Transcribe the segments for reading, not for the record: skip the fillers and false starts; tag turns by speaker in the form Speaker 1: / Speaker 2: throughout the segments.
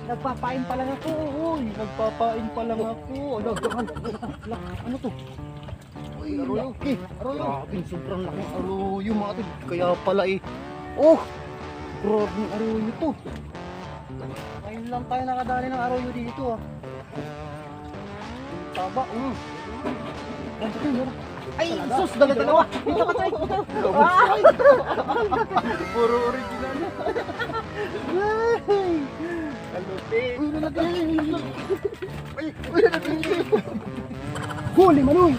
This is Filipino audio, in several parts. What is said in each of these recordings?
Speaker 1: Nagpapain pa lang ako. Uy, nagpapain pa lang ako. Ano to? Uy, arroyo. Arroyo. Grabe, sobrang laking arroyo mga tol. Kaya pala eh. Oh, grabe yung arroyo to. Ngayon lang tayo nakadali ng arroyo dito ah. Taba. Ganito to yun. Ay, sus, dala-dalawa. Dito ka tayo. Puro original. Kalupit. Uy, nalagay. Uy, nalagay. Huli, Manoy.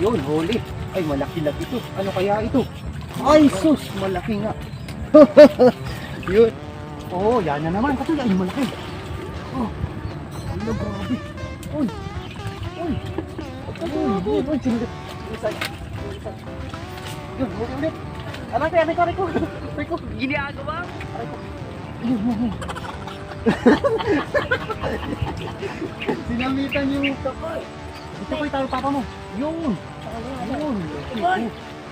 Speaker 1: Yun, huli. Ay, malaki-laki ito. Ano kaya ito? Ay, sus, malaki nga. Yun. Oo, yan na naman. Kasi ay, malaki. Oh, ano, grabe. Uy. Uy. Uy, uy, sinigit. Yun, ulit. Aray ko.
Speaker 2: Ginagawa?
Speaker 1: Aray ko. Yun. Sinamitan yung takoy. Ito ko tayo papa mo. Yun. Yun.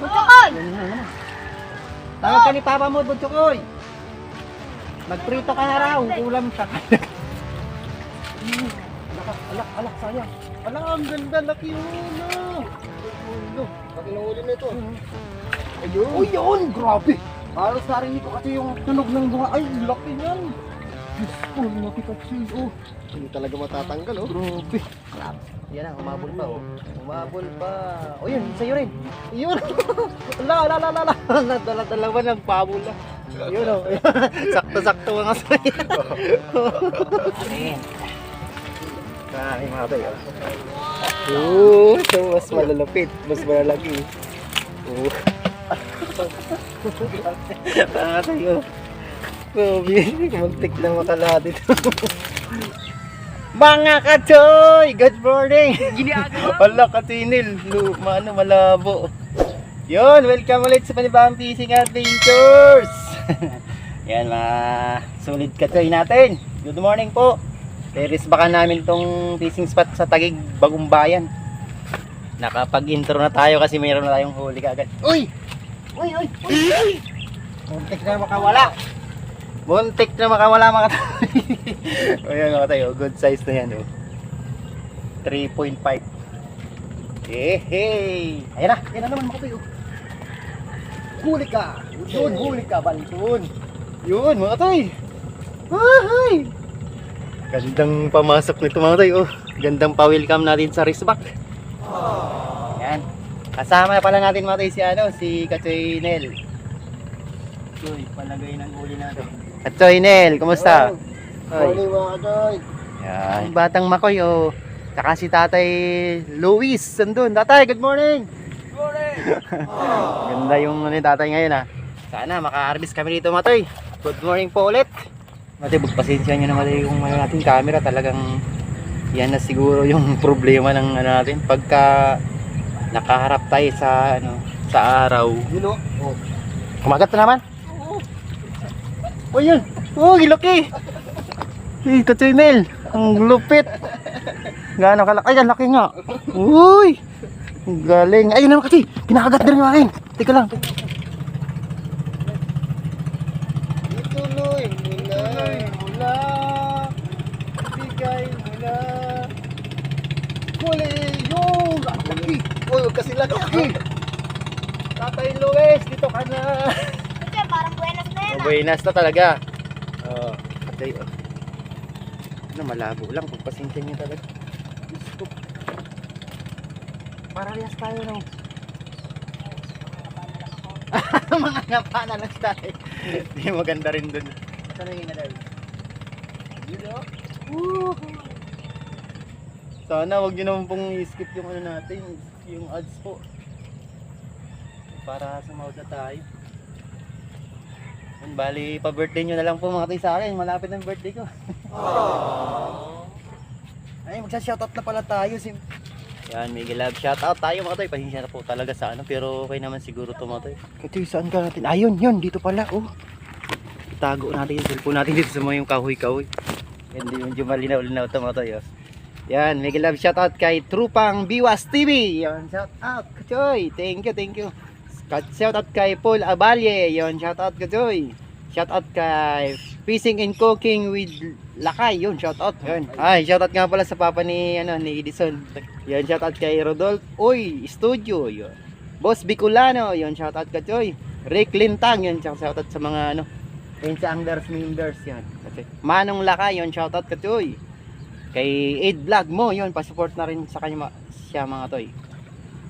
Speaker 3: Butchokoy!
Speaker 1: Tawag ka ni papa mo, Butchokoy. Magprito ka na raw. Ulam sa kanya. Alak, sayang. Alak, ang ganda. Laki yun. Laki na uli nito. Ayun. Oh, yun. Grabe. Halos narinig ko kasi yung tunog ng bunga. Ay, laki yan. Diyos ko, nakikatsi. Oh. Hindi talaga matatanggal, oh. Grabe. Yan ang umabol pa, oh. Umabol pa. Oh, yun. Sa'yo rin. Yun. Dala-dalawa ng pabol lang. Yun, oh. Sakto-sakto mga sa'yo. Ayan. Ay, mga tayo. Oh, so mas malalapit. Mas malalaki. Oh. Mga tayo. Grabe, muntik lang makala dito. Mga kachoy! Good morning!
Speaker 2: Ginagawa?
Speaker 1: Wala katinil. Malabo. Yun, welcome ulit sa panibang fishing adventures. Yan mga solid kachoy natin. Good morning po. Teres baka namin tong fishing spot sa Taguig, Bagong Bayan. Nakapag-intro na tayo kasi mayroon na tayong huli kagad. Uy! Uy! Muntik na makawala. Muntik na makawala mga tayo. Ayan mga tayo, good size na yan. Oh. 3.5. Hey! Ayan na naman mga tayo. Huli ka! Yun, huli ka, balitun. Yun mga tayo. Ay! Gandang pamasok nito mga tayo. Gandang pa-welcome natin sa Risbak. Ayan. Kasama pala natin mga tayo si Kachoy Nel. Kachoy, palagay ng uli natin. Kachoy Nel, kumusta?
Speaker 4: Morning mga kachoy.
Speaker 1: Yan, batang Makoy oh. Saka si Tatay Luis andun. Tatay, good morning.
Speaker 2: Good morning!
Speaker 1: Ganda yung tatay ngayon ah. Sana maka-harvest kami dito Matoy. Good morning po ulit. Matoy, pagpasensya nyo naman yung nating camera. Talagang yan na siguro yung problema ng natin. Pagka nakaharap tayo sa sa araw.
Speaker 4: Yun o. Oh.
Speaker 1: Kumagat na naman. Oh yun. Oh, gilaki. Hey, Kachoy Nel. Ang lupit. Gaano kalaki. Ay, ang laki nga. Uy. Ang galing. Ayun naman kasi. Kinakagat na rin yung akin. Teka lang.
Speaker 4: Ituloy mula. Bigay mula.
Speaker 1: Huli. Yung. Ang laki.
Speaker 4: Oh, kasi laki.
Speaker 1: Tatay Luis, dito ka na.
Speaker 3: Kasi parang buenas na yan.
Speaker 1: Buenas na talaga. Oo. Atay, oh. Malabo lang. Pagpasensya niyo talaga. Diyos ko. Parehas tayo no. Mga napana lang tayo. Hindi maganda rin dun. Saan yung inalay? Dito. Sana wag niyo naman pong i-skip yung natin, yung ads po. Para sumawad na tayo. Bali, pa-birthday nyo na lang po mga tayo sa akin. Malapit ng birthday ko. Ay, magsa-shoutout na pala tayo. Yan, Miguel Love, shoutout tayo mga tayo. Pasensya na po talaga sa pero okay naman siguro ito mga tayo. Ito saan ka natin? Ayun, yun, dito pala. Oh. Itago natin yung cellphone natin dito sa mga yung kahoy-kahoy. Hindi yung malinaw-linaw ito mga tayo. Yan, Miguel Love, shoutout kay Trupang Biwas TV. Yan, shoutout, Kachoy. Thank you. Shoutout kay Paul Abalye. Yon, shoutout ka Joy. Shout out kay Fishing and Cooking with Lakay. Yun, shout out. Yun. Ay, shout out nga pala sa papa ni Edison. Yun, shout out kay Rodolph. Uy, studio. Yun. Boss Bicolano. Yun, shout out kay Choy. Rick Lintang. Yun, shout out sa mga yun sa Anglers Members. Yan. Kasi Manong Lakay. Yun, shout out kay Choy. Kay Ed Vlog mo. Yun, pa-support na rin sa kanya siya mga toy.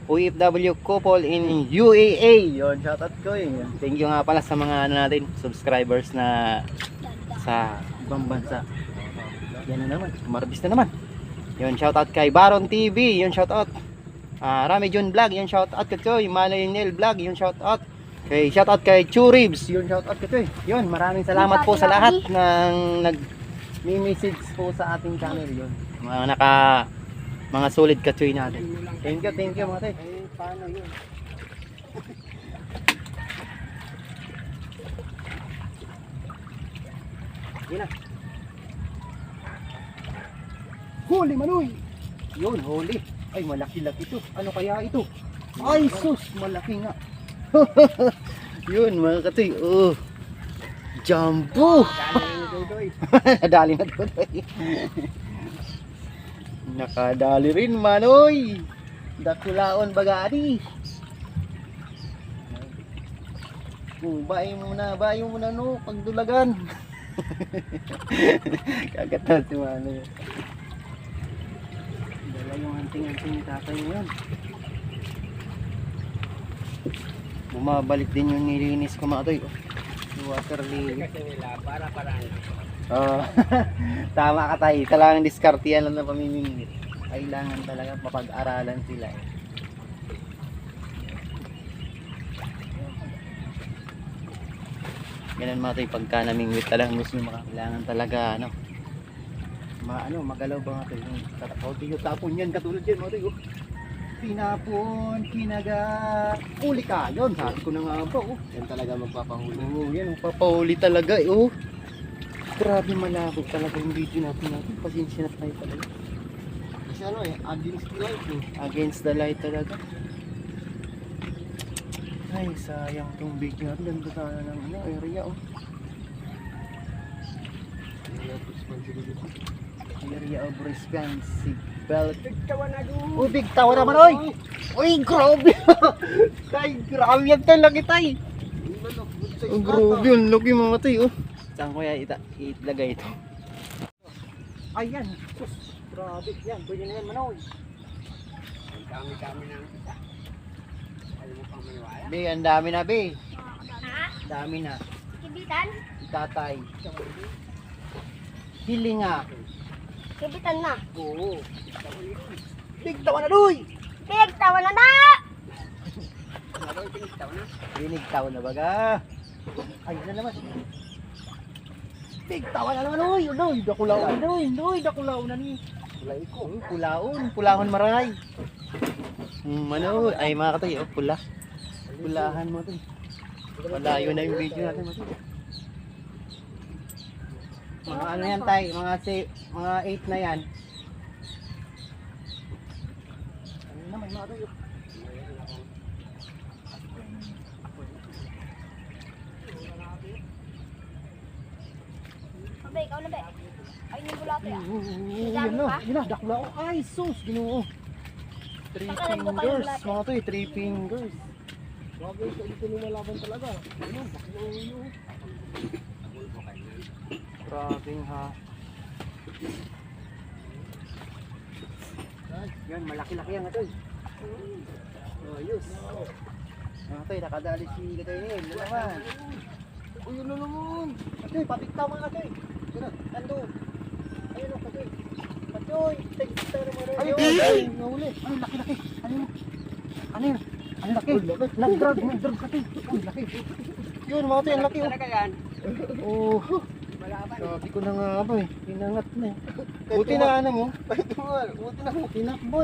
Speaker 1: OFW couple in UAE. Yun, shoutout ko yun. Thank you nga pala sa mga natin, subscribers na sa ibang bansa. Yan na naman, marbis na naman. Yun, shoutout kay Baron TV. Yun, shoutout. Rami John Vlog. Yun, shoutout kay Choy. Manuel Vlog. Yun, shoutout. Okay, shoutout kay Churibs. Yun, shoutout kay Choy. Yun, maraming salamat po sa lahat ng nag-message po sa ating channel. Yun, mga solid ka-Choy natin. Thank you mga tay.
Speaker 4: Eh, paano yun?
Speaker 1: Yun na.
Speaker 4: Huli, Manoy!
Speaker 1: Yun, huli. Ay, malaki-laki ito. Ano kaya ito? Ay, sus, malaki nga. Yun, mga katoy. Oh. Jumbo. Nadali na ito. Nakadali rin, Manoy. Dakulaon bagadi. Bayo mo na no, pagdulagan. Kagatan si Manoy. Dala yung anting-anting ni tatay mo yan. Bumabalik din yung nilinis ko mga toy. Water lily. Tama ka tayo. Talagang diskartiyan lang na pamimingit. Kailangan talaga mapag-aralan sila. Ganun mga toy. Pagka namingwit talagang gusto nyo kailangan talaga magalaw ba nga toy. Tapon yan katulad yan mga toy. Pinapon, kinaga, uli ka. Yun, sabi ko na nga ba.
Speaker 4: Yan talaga magpapahuli.
Speaker 1: Yan, magpapahuli talaga. Grabe malabo talaga yung video natin. Pasensya na tayo talaga.
Speaker 4: Kasi against the light eh.
Speaker 1: Against the light talaga. Ay, sayang tong video natin. Ganda sana ng area Area of responsibility. Big tawa naman, oy! Uy, grabe! Tay, grabe yan talaga, tay! Grabe yun, laki mga tay, Saan ko kaya itlagay ito? Ayan, sus, grabe, yan, pwede na yan, Manoy.
Speaker 2: Ang dami-dami na ang isa. Alam mo pang maniwala?
Speaker 1: Be, ang dami na, be.
Speaker 3: Ha?
Speaker 1: Dami na.
Speaker 3: Kibitan?
Speaker 1: Tatay. Hilinga.
Speaker 3: Kibitan na.
Speaker 1: Oo. Big tawa na, doy!
Speaker 3: Big, tawa na na!
Speaker 1: Binig tawa na baga. Ayun na naman. Big tawa na naman, doy! Doy, dakulaon, doy, dakulaon na ni. Kulahon maray. Ay mga katoy, pulahan mo to. Malayo na yung video natin, mga ano yan tay, mga 8 na yan. Ano naman mga katoy?
Speaker 3: Be, ikaw na be. Ayun yung bulato ya.
Speaker 1: Yun na, dakla ko. Ay, sus, ginoo. 3 fingers, mga to 3 fingers.
Speaker 4: Bagay sa dito lumalaban talaga.
Speaker 1: Grabe ha. Yan, malaki-laki yan ito. Ayos. Mga to, nakadali si Katoy Neil. Ano naman?
Speaker 4: Uy, ano naman?
Speaker 1: Katoy, papiktaw mga Katoy. Nando. Ayun o, Katoy. Katoy, tigta naman rin.
Speaker 4: Ay, nahuli.
Speaker 1: Ay, laki-laki. Ano yun? Ang laki. Nag-drag Katoy. Uy, laki. Yun, mga Katoy, ang laki.
Speaker 2: Talaga yan.
Speaker 1: Oh.
Speaker 2: Malaban.
Speaker 1: Sabi ko na nga ba pinangat na Buti na mo.
Speaker 4: Buti na mo.
Speaker 1: Tinakbo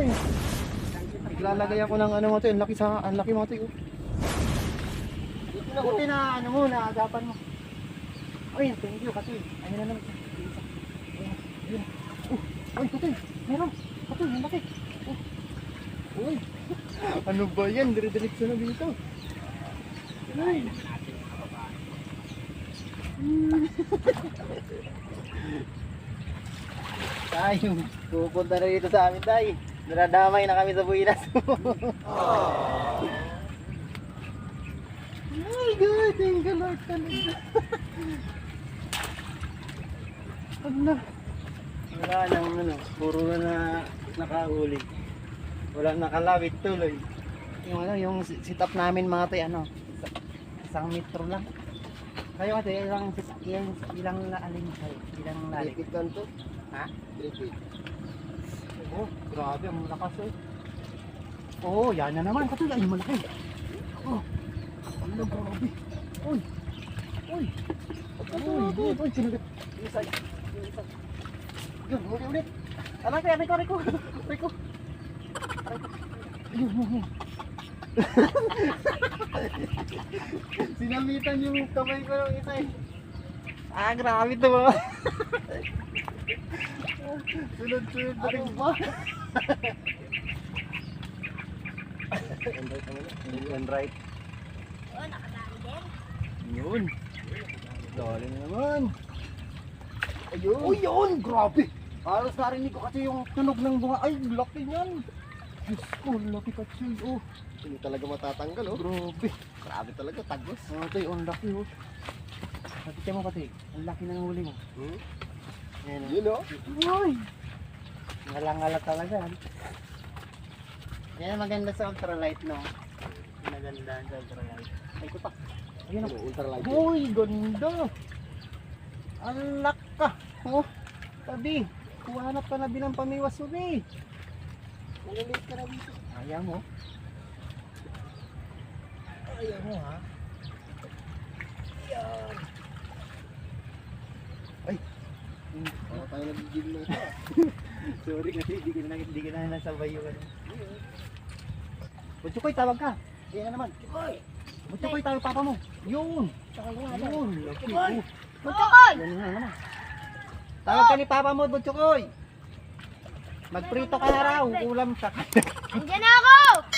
Speaker 1: Naglalagay ako ng ano mo to, ang laki mo to. Buti na mo, naagapan mo. Ay, thank you Katoy. Ayun na naman. Ayun. Ay, Katoy, meron. Katoy, ang laki. Uy. Ano ba yan? Dire-diretso na dito. Ay. Tayo, pupunta na dito sa amin tayo. Naradamay na kami sa buinas. My God, thank you Lord talaga. Ano? Wala nang ano, puro na nakahuli. Wala nakalawit tuloy. Yung ano, yung sit-up namin mga tayo, ano, isang metro lang. Kayo ate, ilang alin kayo? Ilang lalim?
Speaker 4: Repeat kan to.
Speaker 1: Ha?
Speaker 4: Repeat.
Speaker 1: Oh, grabe, ang lakas eh. Oh, yan na naman. Katuloy, ay malaki. Oh, ano, grabe. Uy, uy. Uy, sinagat. Isa. Yun, huli ulit. Alam kaya, Rico. Yun. Sinamitan yung kamay ko ng isa eh. Ah, grabe ito mga. Sunod-sunod na rin ba? And right.
Speaker 3: Oh, nakadami din.
Speaker 1: Yun. Dali na naman. Ayun. Oh, yun. Grabe. Halos narinig ko kasi yung tunog ng bunga. Ay, laki niyan. Diyos ko, laki kasi. Oh.
Speaker 4: Hindi talaga matatanggal oh.
Speaker 1: Grabe.
Speaker 4: Grabe talaga, tagos.
Speaker 1: Oh, ito yung laki oh. Nakita mo pati. Ang laki na ng huli mo. Ayan oh.
Speaker 4: Yun oh.
Speaker 1: Uy. Ngala-ngala talaga. Yan ang maganda sa ultralight no. Maganda sa ultralight. Ay ko pa. Ayun oh.
Speaker 4: Ultralight.
Speaker 1: Uy, ganda. Ang laka. Oh. Tabi. Kuhanap ka na din ng pamiwas ubi.
Speaker 4: Nangalit ka na dito.
Speaker 1: Ayaw mo. Ayaw mo ha. Yan. Ay.
Speaker 4: Baka tayo nag-gym na ito.
Speaker 1: Sorry kasi hindi ko na nasabay yung ano. Butsukoy, tawag ka. Yan na naman. Butsukoy, tawag papa mo. Yun. Yun. Laki. Oh.
Speaker 3: Butsukoy!
Speaker 1: Yan na naman. Tawag ka ni papa mo, Butsukoy. Magprito ka na raw. Ulam sa
Speaker 3: Andiyan na ako!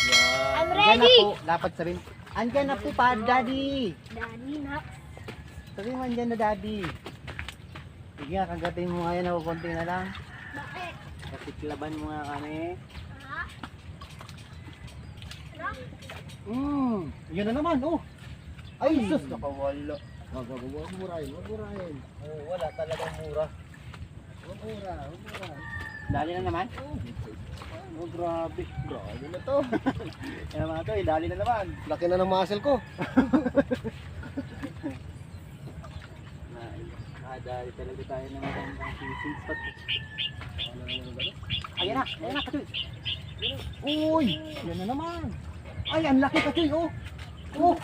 Speaker 1: Yan.
Speaker 3: I'm
Speaker 1: Andyan
Speaker 3: ready.
Speaker 1: na po. Dapat sabihin. Andyan na po pa, daddy.
Speaker 3: Dani na.
Speaker 1: Sabihin mo, andyan na daddy. Sige nga, kagatin mo ngayon ako konti na lang.
Speaker 3: Bakit?
Speaker 1: Kasiklaban mo nga kami.
Speaker 3: Ha?
Speaker 1: Yan na naman, oh. Ay, sus, nakawala.
Speaker 4: Wag murahin.
Speaker 1: Oh, wala talagang mura.
Speaker 4: Wag mura.
Speaker 1: Dali na naman? Oh, grabe.
Speaker 4: Grabe na to.
Speaker 1: Yan mga to, dali na naman.
Speaker 4: Laki na ng muscle ko.
Speaker 1: Dali talaga tayo ng magandang fishing spot. Ayan na, katoy. Uy, yan na naman. Ay, ang laki katoy, oh. Oh.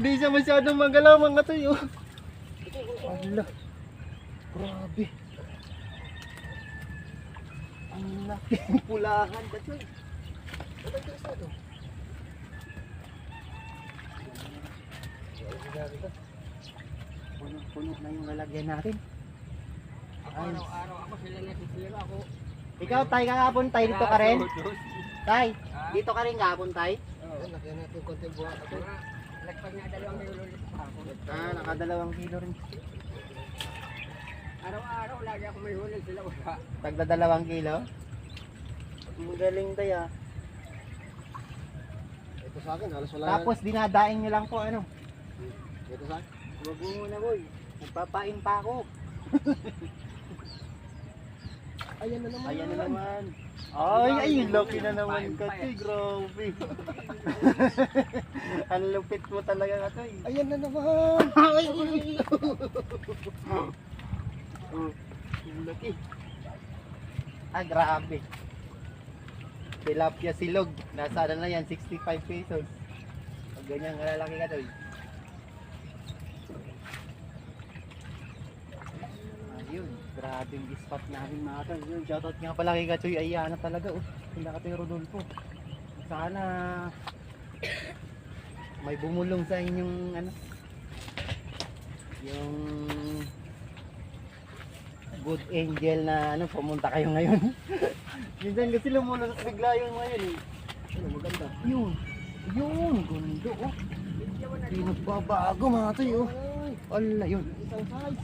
Speaker 1: Di siya masyadong magalaw mga katoy, oh. Ala. Grabe. Ang laki ng pulahan katoy. Puno na yung lalagyan natin.
Speaker 2: Araw-araw ako sila nasisira ako.
Speaker 1: Ikaw, tay, kahapon, tay, dito ka rin? Tay, dito ka rin kahapon, tay?
Speaker 4: Laki natin konti buha ito.
Speaker 2: Lagpag na 2 kilo ulit ako.
Speaker 1: Nakadalawang kilo rin.
Speaker 2: Araw-araw lagi ako may huli sila wala.
Speaker 1: Tagda 2 kilo? Ang galing, tay, ah.
Speaker 4: Ito sa akin, halos wala.
Speaker 1: Tapos, dinadaing nyo lang po, ano?
Speaker 4: Ito sa akin.
Speaker 1: Huwag mo muna, boy. Nagpapain pa ako.
Speaker 4: Ayan na naman.
Speaker 1: Ayan na naman. Ay, laki na naman kasi, grabe. Ang lupit mo talaga kasi.
Speaker 4: Ayan na naman.
Speaker 1: Ay, laki. Ah, grabe. Tilapia silog. Nasa na yan, 65 pesos. Pag ganyan kalalaki ka to. Ayun, grabe yung spot namin mga tol. Yun, shoutout nga pala kay Kachoy Ayana talaga. Oh. Sila Katoy Rodolfo. Sana may bumulong sa inyong ano, yung good angel na ano, pumunta kayo ngayon. Minsan kasi lumulong bigla yung ngayon eh.
Speaker 4: Ano, maganda.
Speaker 1: Yun, gundo oh. Hindi nagbabago mga tol oh. Ala, yun.
Speaker 4: Isang size.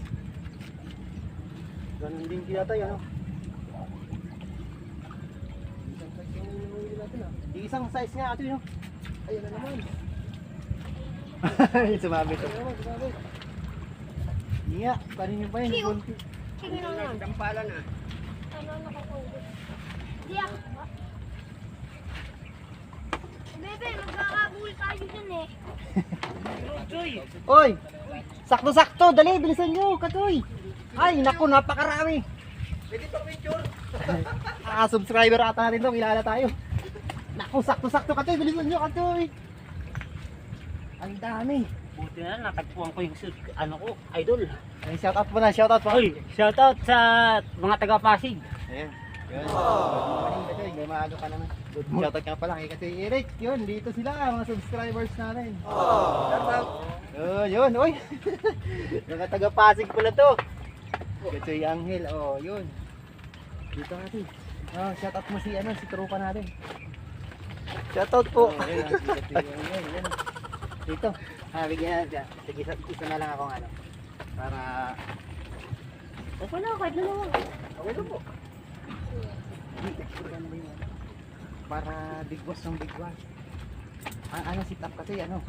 Speaker 1: Ganun din kinatay, ano?
Speaker 4: Isang size yung inuwi natin ah.
Speaker 1: Isang size nga ito, yun.
Speaker 4: Ayan na naman.
Speaker 1: Sumabit to.
Speaker 4: Ayan na naman, grabe.
Speaker 1: Hindi nga, parin nyo pa yun.
Speaker 3: Siyo.
Speaker 1: Bunti.
Speaker 3: Sige na lang.
Speaker 2: Dampalan ah.
Speaker 3: Ano nakakaulit? Di ako. Bebe, magkakabul tayo dyan eh.
Speaker 1: Oy! Sakto-sakto! Dali, bilisan nyo! Katoy! Ay, naku, napakarami!
Speaker 2: Pwede pa picture.
Speaker 1: Subscriber ata natin to, kilala tayo. Naku, sakto-sakto Katoy! Bilisan nyo, Katoy! Ang dami!
Speaker 5: Buti na lang, natagpuan ko yung ano ko, idol.
Speaker 1: Ay, shoutout mo na, shoutout mo!
Speaker 5: Hoy, shoutout sa mga taga-Pasig.
Speaker 1: Ayan. Yun. Good morning, Katoy. May maaga ka naman. Good morning. Shoutout nga pala kay Katoy Eric. Yun, dito sila, mga subscribers natin. Shoutout! Yun, oy! Mga taga-Pasig pala to. Katoy Angel, oh, yun. Dito natin. Oh, shoutout mo si, si tropa natin. Shoutout po. Oh, yun, si Katoy Angel, yun. Dito. Bigyan natin. Sige, isa na lang akong para...
Speaker 3: Okay na, kahit dalawa.
Speaker 1: Okay lang po. Para bigwas ng bigwas. Sit up kasi
Speaker 5: Ano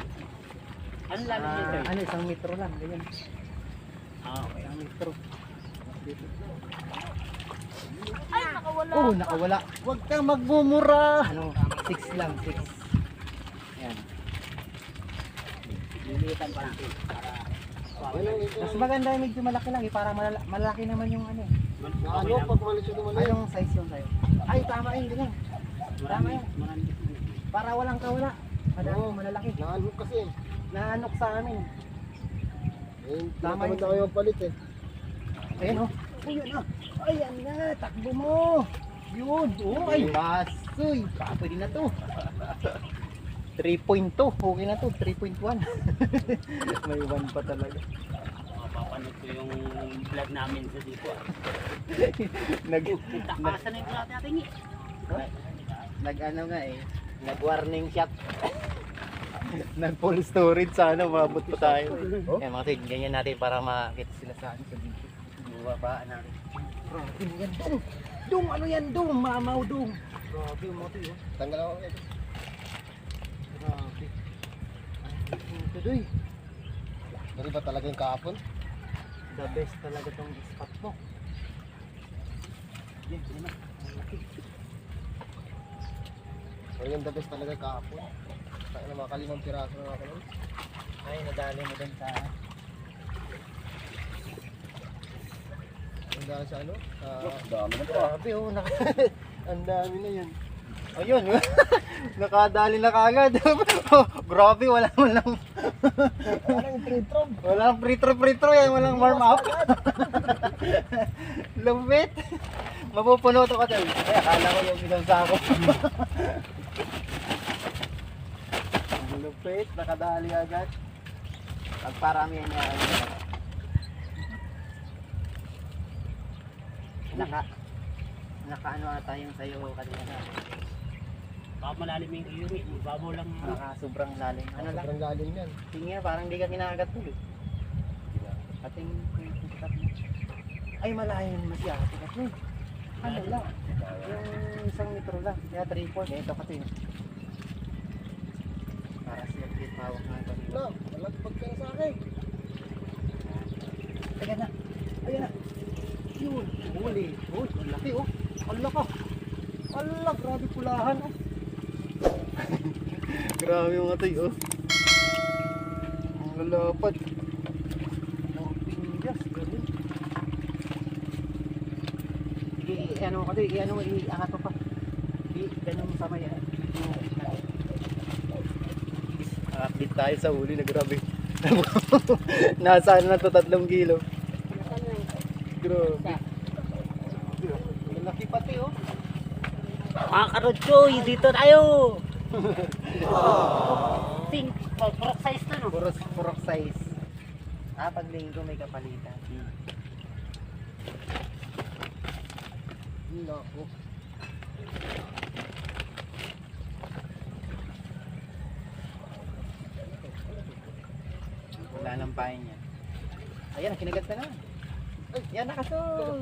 Speaker 5: lalim nito?
Speaker 1: isang metro lang, ganyan.
Speaker 5: Okay.
Speaker 1: Isang metro. Dito.
Speaker 3: Ay, nakawala.
Speaker 1: Oh, nakawala. Huwag kang magmumura. 6 lang, 6. Ayan.
Speaker 5: Lilitan pa natin para
Speaker 1: Mas maganda yung medyo malaki lang para malaki naman yung
Speaker 4: Ano, pag malis yung dumalit.
Speaker 1: Anong size yung sa'yo? Ay, tama yun, ganyan. Tama yun.
Speaker 5: Marami.
Speaker 1: Para walang kawala.
Speaker 4: Oo.
Speaker 1: Malalaki.
Speaker 4: Naanok kasi eh.
Speaker 1: Naanok sa amin.
Speaker 4: Tama
Speaker 1: Tama
Speaker 4: yun.
Speaker 1: yun.
Speaker 4: Kayo magpalit eh.
Speaker 1: Ayan oh. Ayun oh. Ayan na, takbo mo. Yun. Oh, ay, basoy. Baka pwede na to. 3.2. Okay na to. 3.1. May 1 pa talaga.
Speaker 5: Mapapanood ko yung vlog namin sa dito. Takasan na yung vlog natin eh.
Speaker 1: Nag-ano nga eh. Nag-warning shot. Nag-full storage sana. Mabot pa tayo. Eh mga tig, ganyan natin para makita sila sa sa dito. Bubabaan natin. Grabe mo yan. Dong, ano yan? Dong, mamaw dong. Grabe mo ito yun.
Speaker 4: Tanggal ako eh.
Speaker 1: Grabe. Ito doy.
Speaker 4: Dari ba talaga yung kahapon?
Speaker 1: The best talaga tong spot mo. Yan, yan na. Malaki.
Speaker 4: Pero yung the best talaga kahapon. Kaya na makalimang piraso na ako nun.
Speaker 1: Ay, nadali mo dun sa...
Speaker 4: Yung dahil sa ano?
Speaker 1: Dami na grabe oh. Ang dami na yan. Ayun, nakadali na kagad. Oh, grabe, walang
Speaker 4: Parang pre-trom.
Speaker 1: walang pretro yan, walang warm up. Lupit. Mapupuno to ka tayo. Ay, akala ko yung isang sako. Lupit, nakadali agad. Pagparamihan niya. Naka ano ata yung sayo kanina na.
Speaker 5: Baka malalim yung iyo eh. Babaw lang.
Speaker 1: Naka sobrang lalim. Ano lang?
Speaker 4: Sobrang lalim yan.
Speaker 1: Tingin parang di ka kinagat mo eh. Ating ay malayo naman siya. Tikat mo. Ano lang? Yung isang metro lang. Kaya 3-4. Ito kasi. Para siya hawak na ito.
Speaker 4: No, malagpag ka na sa akin.
Speaker 1: Ayan na. Ayan na. Yun. Huli. Uy, ang laki oh. Ang laka. Ala, grabe pulahan oh. Grabe yung atoy oh. Ang lalapad. Ang pingas. Grabe. Ano ka ito, ano mo, iangat mo pa. Ganun mo sa may update tayo sa huli na grabe. Nasaan na to 3 kilo. Grabe. Malaki pati oh.
Speaker 5: Mga karotsoy, dito tayo! Pink, purok size na no?
Speaker 1: Purok size. Pag linggo may kapalitan.
Speaker 4: Nako.
Speaker 1: Wala nang pain yan. Ayan, kinagat na na. Ay, yan nakasul.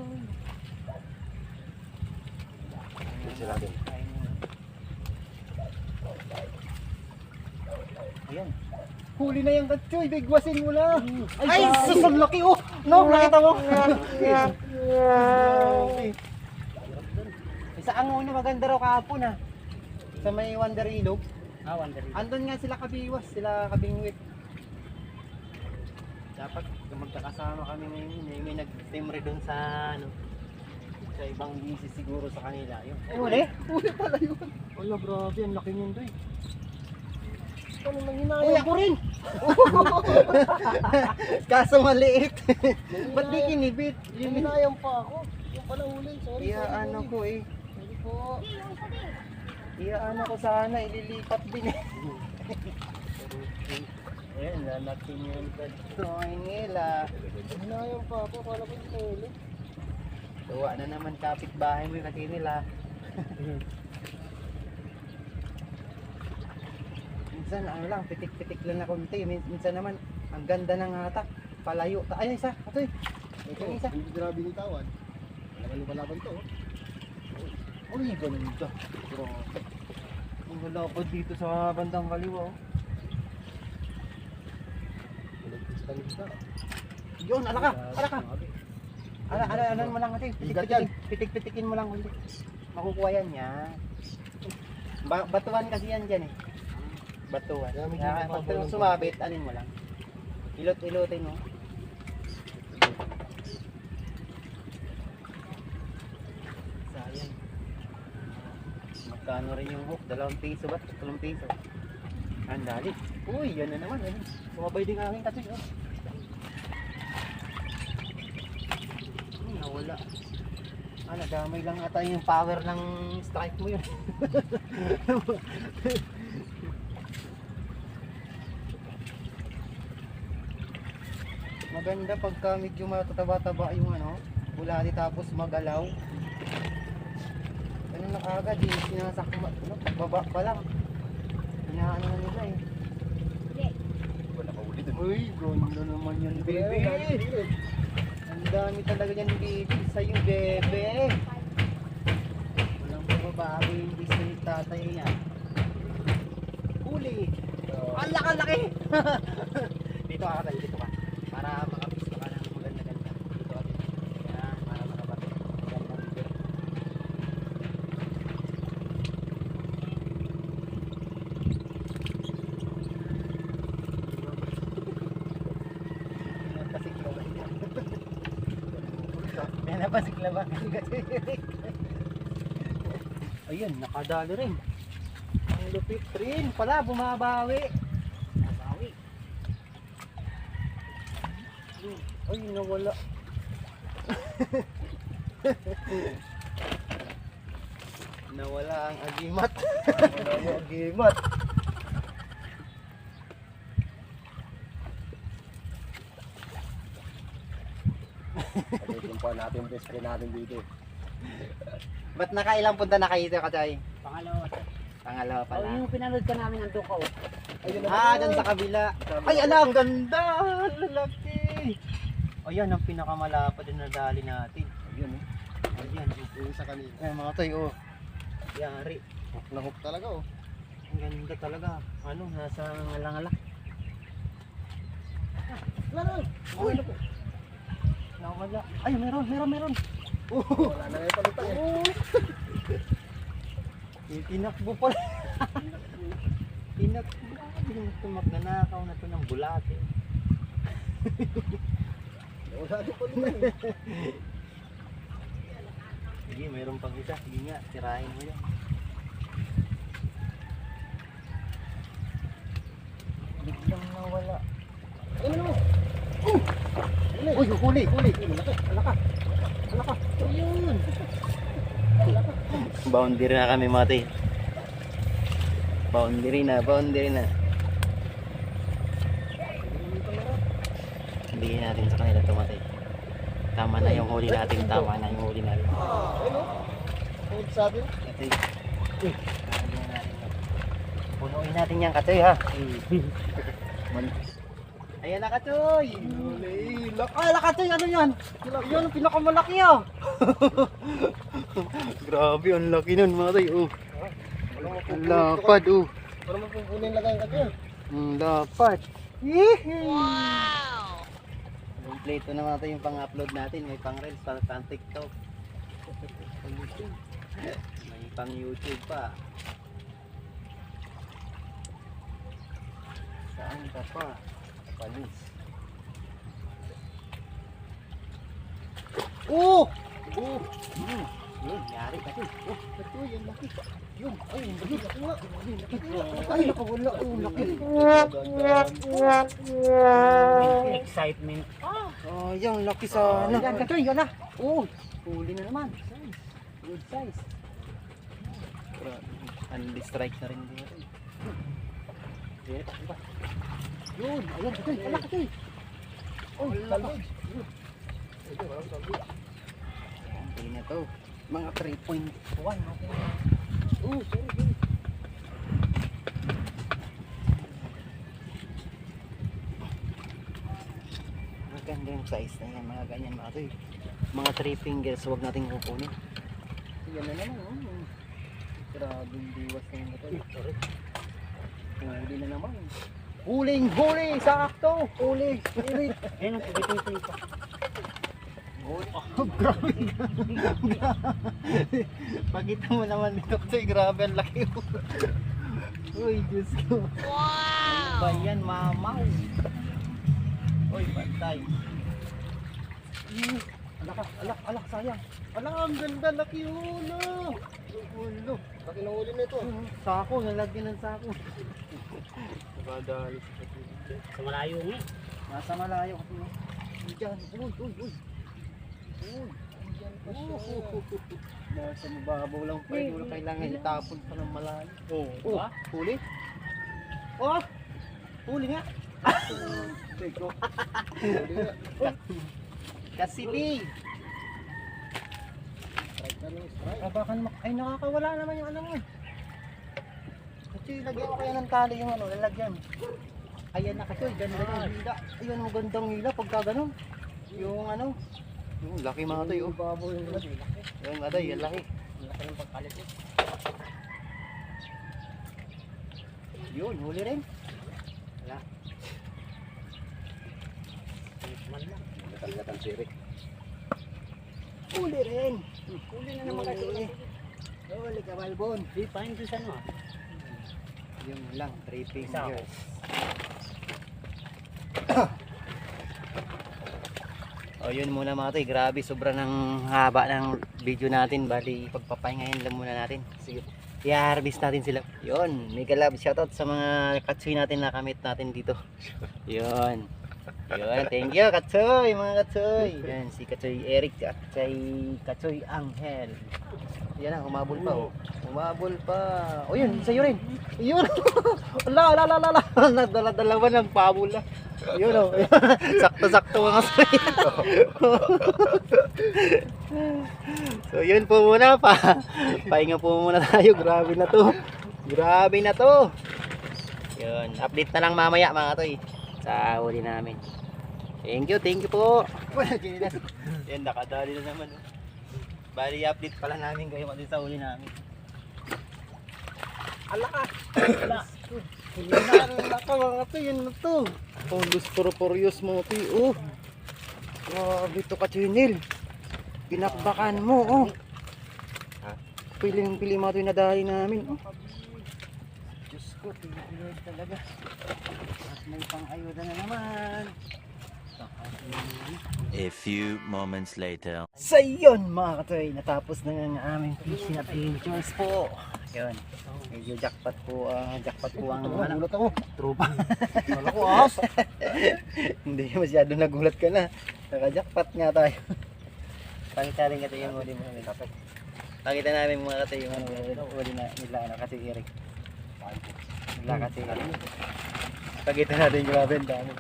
Speaker 4: Isa natin.
Speaker 1: Ayan. Huli na yung katsoy, bigwasin mo na. Ay, susang laki oh. No, nakita mo. Isa ang una maganda raw kahapon ah. Sa may Wonder Ilog.
Speaker 5: Wonder.
Speaker 1: Andun nga sila kabiwas, sila kabingwit. Dapat magkakasama kami ngayon. May nag-stemre doon sa ano. Sa ibang busy siguro sa kanila. Yun. Ay, huli? Huli pala yun. Wala, grabe. Ang laki niyan doy.
Speaker 4: Ano nang
Speaker 1: Uy,
Speaker 4: hinayang?
Speaker 1: ako rin! Kaso maliit. Ba't di kinibit?
Speaker 4: Yung hinayang pa ako. Yung pala huli. Sorry.
Speaker 1: Iya, ano ko eh.
Speaker 4: Sorry po.
Speaker 3: Hindi, yung isa din.
Speaker 1: Iya, ano ko sana. Ililipat din eh. Ayan, lalaking yung katsoy nila.
Speaker 4: Hinayang pa ako. Kala ko yung huli.
Speaker 1: Tuwa na naman kapitbahay mo yung kasi nila. Minsan ano lang, pitik-pitik lang na konti. Minsan naman, ang ganda ng hatak. Palayo. Ay, isa. Atoy.
Speaker 4: Ito,
Speaker 1: Yung isa.
Speaker 4: hindi ko na binitawan. Wala pa laban to.
Speaker 1: Uy, ganda. Grabe. Ang lalapad dito sa bandang kaliwa. Oh.
Speaker 4: Talista.
Speaker 1: Yun, ala ka. Ala ka. Ala mo lang natin.
Speaker 4: Bigat yan.
Speaker 1: Pitik-pitikin mo lang ulit. Makukuha yan yan. Batuan kasi yan dyan eh. Batuan.
Speaker 4: Kaya medyo
Speaker 1: Kaya
Speaker 4: mababaw
Speaker 1: pag
Speaker 4: lang
Speaker 1: sumabit, alin mo lang. Ilot-ilotin mo. Sayang. Magkano rin yung hook? 2 piso ba? 3 piso. Ang dali. Uy, yan na naman. Yan. Sumabay din ang aking kasi. Oh. Nawala. Nadamay lang ata yung power ng strike mo yun. Maganda pagka medyo matataba-taba yung ano, bulati tapos magalaw. Ano na kagad eh, sinasakma, ano, pagbaba pa lang. Inaano na nila eh.
Speaker 3: Hindi.
Speaker 4: Wala pa huli dun.
Speaker 1: Uy, ganda naman yan, baby. Ang dami talaga yan, baby. Sa'yo, bebe. Walang bababago yung gusto ni tatay niya. Huli. Ang laki-laki. Dito ka tayo, dito ka. Para makapisto ka ng maganda-ganda. Dito ka dito. Yan, para makabati. Gandang bibig. Yan napasiklaban. Ayun, nakadali rin. Ang lupit rin. Pala, bumabawi. Bumabawi. Ay, nawala. Nawala ang agimat. Nawala ang agimat.
Speaker 4: Pagkitin po natin yung best friend natin dito.
Speaker 1: Ba't nakailang punta na kayo dito, Katay?
Speaker 5: Pangalawa.
Speaker 1: Pangalawa pala.
Speaker 5: Yung pinanood ka namin ng Dukaw.
Speaker 4: Ayun
Speaker 1: Dun sa kabila. Ay, ala, ang ganda! Lalaki! Ayan, ang pinakamalapad na nadali natin.
Speaker 4: Ayun eh.
Speaker 1: Ayan,
Speaker 4: Yung isa kanina.
Speaker 1: ayan mga toy, oh. Yari.
Speaker 4: Hook na hook talaga oh.
Speaker 1: Ang ganda talaga. Ano, nasa ngala-ngala.
Speaker 4: Wala na.
Speaker 1: Uy! Nawala. Ay, meron.
Speaker 4: Wala na yung palutang eh.
Speaker 1: Tinakbo pala. Tinakbo. Ito magnanakaw na to ng bulate.
Speaker 4: Wala na yung palutang eh.
Speaker 1: Sige, mayroon pang isa. Sige nga, tirahin mo yan. Biglang nawala.
Speaker 4: Ano mo?
Speaker 1: Uy, huli. Alaka. Ayun. Boundary na kami, mati. Boundary na. Bigyan natin sa kanila ito, mati. Tama na yung huli natin.
Speaker 4: Ayun oh. Hold sabi.
Speaker 1: Kasi, lagyan natin ito. Punuin natin yan, Katoy, ha? Ayan na Katsoy. Ay, Katsoy, ano yan? Yun, ang pinakamalaki ah. Grabe, ang laki nun mga tay. Oh. Ang lapad oh.
Speaker 4: Para magpupunin lagay ka dyan.
Speaker 1: Ang lapad. Wow! Kompleto na mga tay yung pang-upload natin. May pang-reels, pang TikTok. May pang-YouTube pa. Saan ka pa? Palis. Oh! Oh! Yun, yari ka dun. Oh, ito yung laki. Yun, ay, yung laki nga. Ay, nakawala. Oh, laki.
Speaker 5: Excitement.
Speaker 1: Oh, yung laki sana. Yan, ito, yan na. Oh, huli na naman. Size. Good size. Unli strike na rin dito. Yun, ayan, ito, wala ka ito. Oh, salbog.
Speaker 4: Ito, walang salbog.
Speaker 1: Hindi na to. Mga 3.1.
Speaker 4: Oh, sorry.
Speaker 1: Maganda yung size na yan, mga ganyan mga to. Mga 3 fingers, huwag nating kukunin. Yan na naman. Oh. Grabe yung diwas na yung ito. Huli na naman. Huli! Sakto! Huli!
Speaker 5: Ayun, ang pagkititin pa.
Speaker 1: Oh, grabe. Pagkita mo naman dito kasi grabe ang laki. Uy, Diyos ko. Wow! Ano ba yan, mamaw? Uy, pantay. Alak, sayang. Alak, ang ganda, laki ulo. Ulo.
Speaker 4: Laki ng uli nito.
Speaker 1: Sako, nalagyan ng sako.
Speaker 4: Nakadali.
Speaker 5: Sa malayo nga.
Speaker 1: Nasa malayo kasi. Diyan, uy. Nasa mababaw lang pa yun. Wala kailangan itapon pa ng malayo. Oh, huli? Oh, huli nga. Teko.
Speaker 4: Uli nga.
Speaker 1: Kasibi.
Speaker 4: Strike na lang, strike.
Speaker 1: Baka naman, ay nakakawala naman yung ano mo. Kasi lagyan ko kaya ng tali yung ano, lalagyan. Ayan na kasi, ganda yung hila. Ayun ang gandang hila pagka ganun. Yung ano, yung laki mga tayo.
Speaker 4: Yung baboy yung laki.
Speaker 1: Yung mga tayo, yung laki.
Speaker 5: Laki ng pagkalit eh.
Speaker 1: Yun, huli rin. Wala.
Speaker 5: Man lang.
Speaker 4: Natalatan sirik.
Speaker 1: Huli rin.
Speaker 5: Huli na naman kasi.
Speaker 1: Huli ka, Balbon.
Speaker 5: Di pa hindi sa ano ah.
Speaker 1: Yung lang, 3 fingers. O yun muna mga tayo, grabe sobra ng haba ng video natin. Bali pagpapahingayin lang muna natin. Sige, i-harvest natin sila. Yun, mega love shoutout sa mga katsoy natin na kamit natin dito. Yun, thank you katsoy, mga katsoy. Yan, si Katsoy Eric at Katsoy Angel. Yan na, humabol pa oh. Humabol pa. O yun, sa'yo rin. Yun. Ala. Nadala-dalawa ng pabula. Yun o. Sakto-sakto mga sa'yo. So yun po muna pa. Pahinga po muna tayo. Grabe na to. Yun. Update na lang mamaya mga toy. Sa huli namin. Thank you po. Yan, nakadali na naman. Bali, update pala namin kayo kasi sa huli namin. Alaka! Alaka mga to, yun na to. Oh, Lusporoporeous mga to. Oh, grabe to ka-channel. Pinakbakan mo, oh. Piling-pili mga to yung nadali namin. Oh. Diyos ko, piling-pili talaga. At may pang-ayuda na naman.
Speaker 6: A few moments later.
Speaker 1: So yun mga katoy, natapos na ang aming fishing adventures po. Yun, medyo jackpot po ang
Speaker 4: Nagulat ako.
Speaker 1: tropa.
Speaker 4: Wala ko ahas.
Speaker 1: Hindi masyado nagulat ka na. Naka-jackpot nga tayo. Pakita rin katoy yung huli mo namin. Pakita namin mga katoy yung huli na nila kasi Eric. Nila kasi Eric. Pakita natin yung grabe ang dami.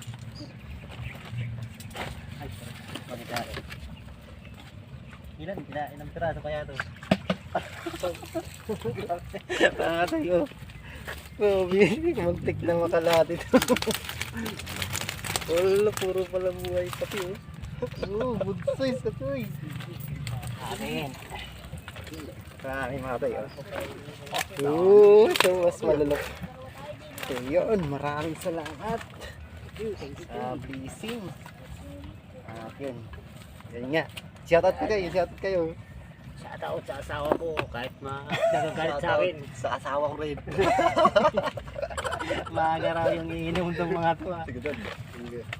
Speaker 1: Pakita natin. Ilang piraso kaya ito? Mga tayo. Muntik na makalati ito.
Speaker 4: Wala, puro pala buhay pati oh. Oo, good size ka to eh.
Speaker 1: Amin. Marami mga tayo. Oo, ito mas malalak. So yun, maraming salamat sa blessing. At yun. Yun nga. Shoutout kayo.
Speaker 5: Shoutout sa asawa ko kahit nagagalit sa akin.
Speaker 1: Sa asawa ko rin. Maaga raw yung iinom ng mga to ha.
Speaker 4: Sige doon.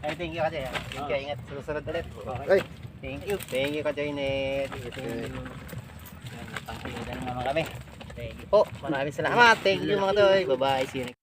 Speaker 1: Ay, thank you kasi ha. Thank you, ingat. Susunod ulit.
Speaker 4: Ay!
Speaker 1: Thank you. Thank you ka, Joynet. Pangkulitan naman kami. Thank you po. Maraming salamat. Thank you mga toy. Bye-bye. See you next